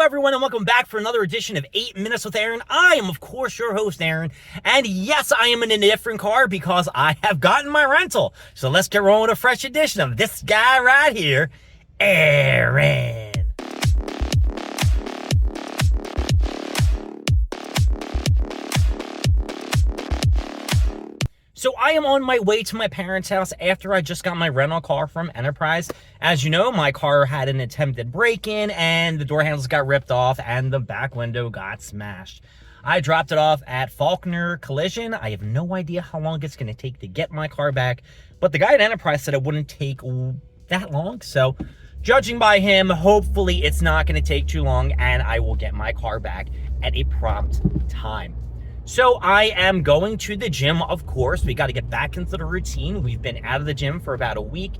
Hello, everyone, and welcome back for another edition of 8 Minutes with Aaron. I am, of course, your host, Aaron. And yes, I am in a different car because I have gotten my rental. So let's get rolling with a fresh edition of this guy right here, Aaron. So I am on my way to my parents' house after I just got my rental car from Enterprise. As you know, my car had an attempted break-in and the door handles got ripped off and the back window got smashed. I dropped it off at Faulkner Collision. I have no idea how long it's going to take to get my car back, but the guy at Enterprise said it wouldn't take that long. So judging by him, hopefully it's not going to take too long and I will get my car back at a prompt time. So I am going to the gym, of course. We got to get back into the routine. We've been out of the gym for about a week.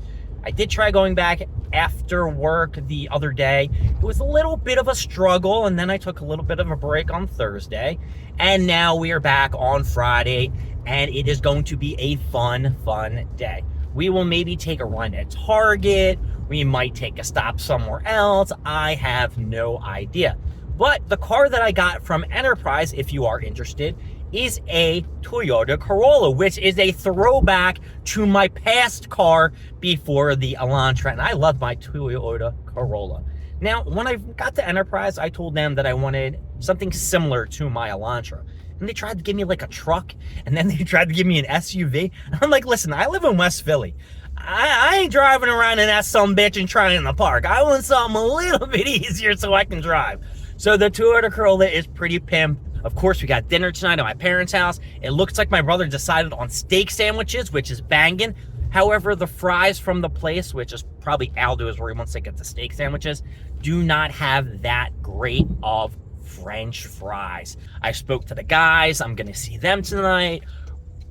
I did try going back after work the other day. It was a little bit of a struggle, and then I took a little bit of a break on Thursday. And now we are back on Friday, and it is going to be a fun day. We will maybe take a run at Target. We might take a stop somewhere else. I have no idea. But the car that I got from Enterprise, if you are interested, is a Toyota Corolla, which is a throwback to my past car before the Elantra. And I love my Toyota Corolla. Now, when I got to Enterprise, I told them that I wanted something similar to my Elantra. And they tried to give me like a truck, and then they tried to give me an SUV. I'm like, listen, I live in West Philly. I ain't driving around in that sumbitch and trying in the park. I want something a little bit easier so I can drive. So the Toyota Corolla is pretty pimp. Of course, we got dinner tonight at my parents' house. It looks like my brother decided on steak sandwiches, which is banging. However, the fries from the place, which is probably Aldo's where he wants to get the steak sandwiches, do not have that great of French fries. I spoke to the guys. I'm going to see them tonight.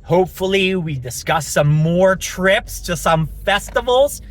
Hopefully, we discuss some more trips to some festivals.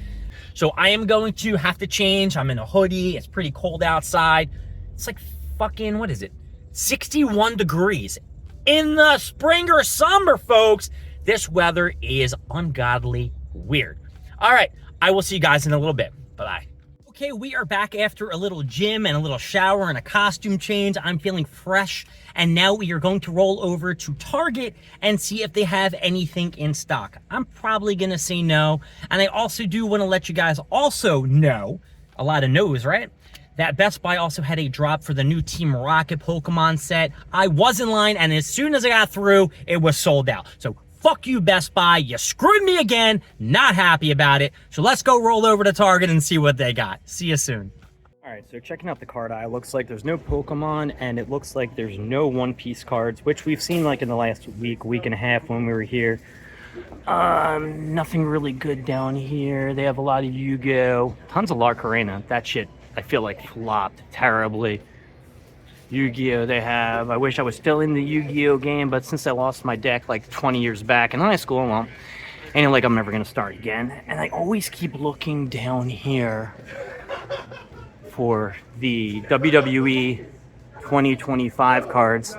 So I am going to have to change. I'm in a hoodie. It's pretty cold outside. It's like fucking, what is it? 61 degrees. In the spring or summer, folks, this weather is ungodly weird. All right, I will see you guys in a little bit. Bye-bye. Okay, we are back after a little gym and a little shower and a costume change. I'm feeling fresh, and now we are going to roll over to Target and see if they have anything in stock. I'm probably going to say no, and I also do want to let you guys also know, a lot of no's, right? That Best Buy also had a drop for the new Team Rocket Pokemon set. I was in line, and as soon as I got through, it was sold out. So fuck you, Best Buy. You screwed me again. Not happy about it. So let's go roll over to Target and see what they got. See you soon. All right, so checking out the card aisle, looks like there's no Pokemon, and it looks like there's no One Piece cards, which we've seen like in the last week and a half when we were here. Nothing really good down here. They have a lot of Yu-Gi-Oh! Tons of Larcarena. That shit, I feel like, flopped terribly. Yu-Gi-Oh! They have. I wish I was still in the Yu-Gi-Oh! Game, but since I lost my deck like 20 years back in high school, well, ain't like I'm never gonna start again. And I always keep looking down here for the WWE 2025 cards,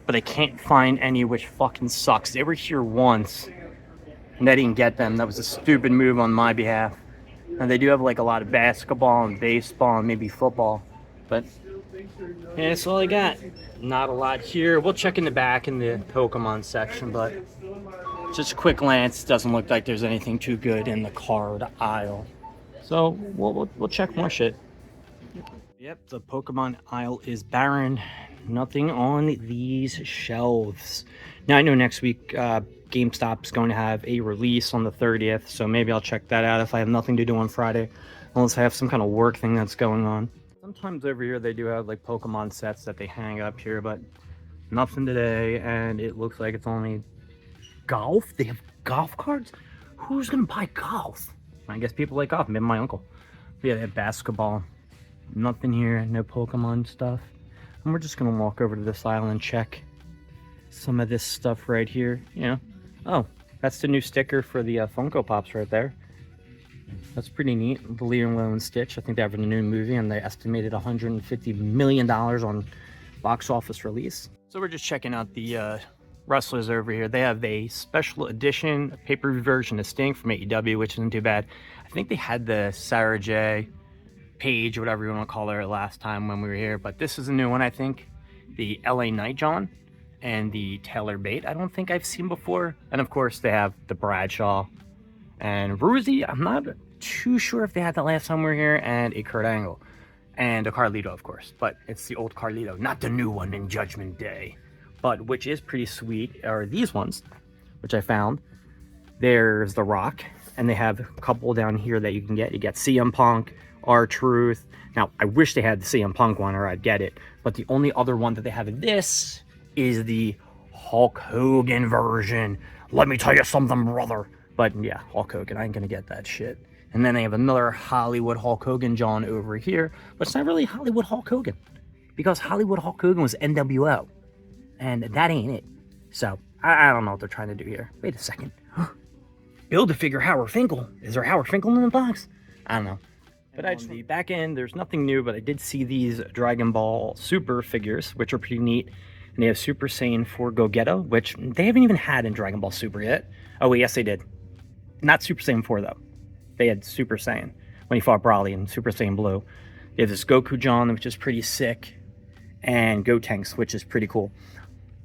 but I can't find any, which fucking sucks. They were here once, and I didn't get them. That was a stupid move on my behalf. And they do have like a lot of basketball and baseball and maybe football, but yeah, that's all I got. Not a lot here. We'll check in the back in the Pokemon section, but just a quick glance, doesn't look like there's anything too good in the card aisle. So we'll check more shit. Yep, the Pokemon aisle is barren. Nothing on these shelves. Now I know next week GameStop's going to have a release on the 30th, so maybe I'll check that out if I have nothing to do on Friday, unless I have some kind of work thing that's going on. Sometimes over here they do have like Pokemon sets that they hang up here, but nothing today, and it looks like it's only golf. They have golf cards? Who's gonna buy golf? I guess people like golf, maybe my uncle. But yeah, they have basketball. Nothing here, no Pokemon stuff. And we're just gonna walk over to this aisle and check some of this stuff right here. You know, oh, that's the new sticker for the Funko Pops right there. That's pretty neat. The Lilo and Stitch. I think they have a new movie, and they estimated $150 million on box office release. So we're just checking out the wrestlers over here. They have a special edition pay-per-view version of Sting from AEW, which isn't too bad. I think they had the Sarah J. Page, whatever you want to call her, last time when we were here. But this is a new one, I think. The LA Nightjohn and the Taylor Bait, I don't think I've seen before. And of course, they have the Bradshaw and Ruzi. I'm not too sure if they had that last time we were here, and a Kurt Angle. And a Carlito, of course. But it's the old Carlito, not the new one in Judgment Day. But which is pretty sweet are these ones, which I found. There's The Rock, and they have a couple down here that you can get. You get CM Punk, R-Truth. Now, I wish they had the CM Punk one, or I'd get it. But the only other one that they have in this is the Hulk Hogan version. Let me tell you something, brother. But yeah, Hulk Hogan, I ain't gonna get that shit. And then they have another Hollywood Hulk Hogan John over here. But it's not really Hollywood Hulk Hogan, because Hollywood Hulk Hogan was NWO. And that ain't it. So, I don't know what they're trying to do here. Wait a second. Build-A-Figure Howard Finkel. Is there Howard Finkel in the box? I don't know. But on the back end, there's nothing new, but I did see these Dragon Ball Super figures, which are pretty neat. And they have Super Saiyan 4 Gogeta, which they haven't even had in Dragon Ball Super yet. Oh, wait, yes, they did. Not Super Saiyan 4, though. They had Super Saiyan when he fought Broly in Super Saiyan Blue. They have this Goku John, which is pretty sick, and Gotenks, which is pretty cool.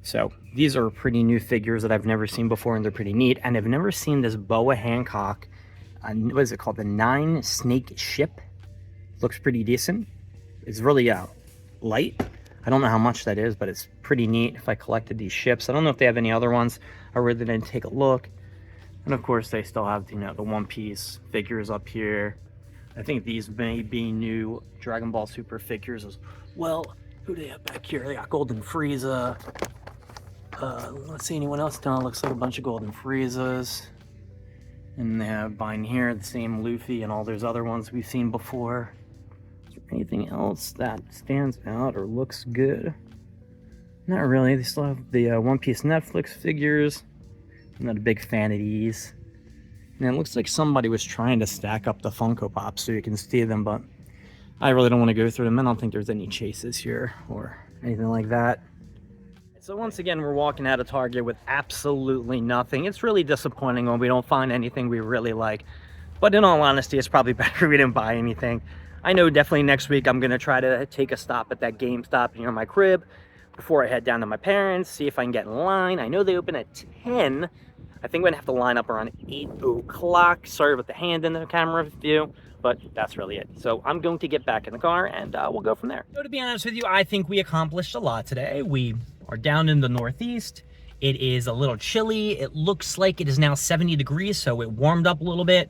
So these are pretty new figures that I've never seen before, and they're pretty neat. And I've never seen this Boa Hancock, what is it called? The 9 Snake Ship. Looks pretty decent. It's really light. I don't know how much that is, but it's pretty neat if I collected these ships. I don't know if they have any other ones. I really didn't take a look. And of course, they still have, you know, the One Piece figures up here. I think these may be new Dragon Ball Super figures as well. Who do they have back here? They got Golden Frieza. Let's see, anyone else down? Looks like a bunch of Golden Friezas. And they have behind here the same Luffy and all those other ones we've seen before. Is there anything else that stands out or looks good? Not really. They still have the One Piece Netflix figures. I'm not a big fan of these. And it looks like somebody was trying to stack up the Funko Pops so you can see them, but I really don't want to go through them. I don't think there's any chases here or anything like that. So once again, we're walking out of Target with absolutely nothing. It's really disappointing when we don't find anything we really like. But in all honesty, it's probably better we didn't buy anything. I know definitely next week I'm going to try to take a stop at that GameStop near my crib before I head down to my parents, see if I can get in line. I know they open at 10. I think we're going to have to line up around 8 o'clock. Sorry about the hand in the camera view, but that's really it. So I'm going to get back in the car and we'll go from there. So to be honest with you, I think we accomplished a lot today. We are down in the Northeast. It is a little chilly. It looks like it is now 70 degrees, so it warmed up a little bit.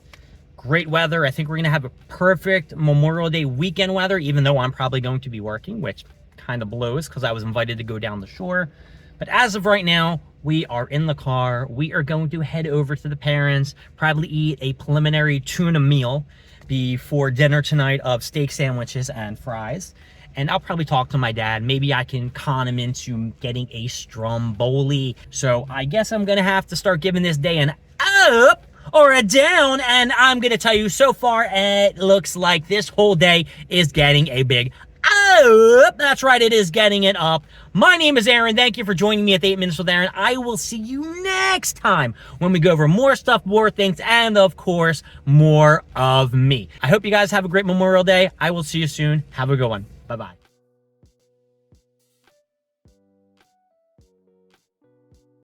Great weather. I think we're going to have a perfect Memorial Day weekend weather, even though I'm probably going to be working, which kind of blows because I was invited to go down the shore. But as of right now, we are in the car. We are going to head over to the parents, probably eat a preliminary tuna meal before dinner tonight of steak sandwiches and fries. And I'll probably talk to my dad. Maybe I can con him into getting a Stromboli. So I guess I'm gonna have to start giving this day an up or a down. And I'm gonna tell you, so far, it looks like this whole day is getting a big up. That's right, it is getting it up. My name is Aaron. Thank you for joining me at the 8 Minutes with Aaron. I will see you next time when we go over more stuff, more things, and of course, more of me. I hope you guys have a great Memorial Day. I will see you soon. Have a good one. Bye-bye.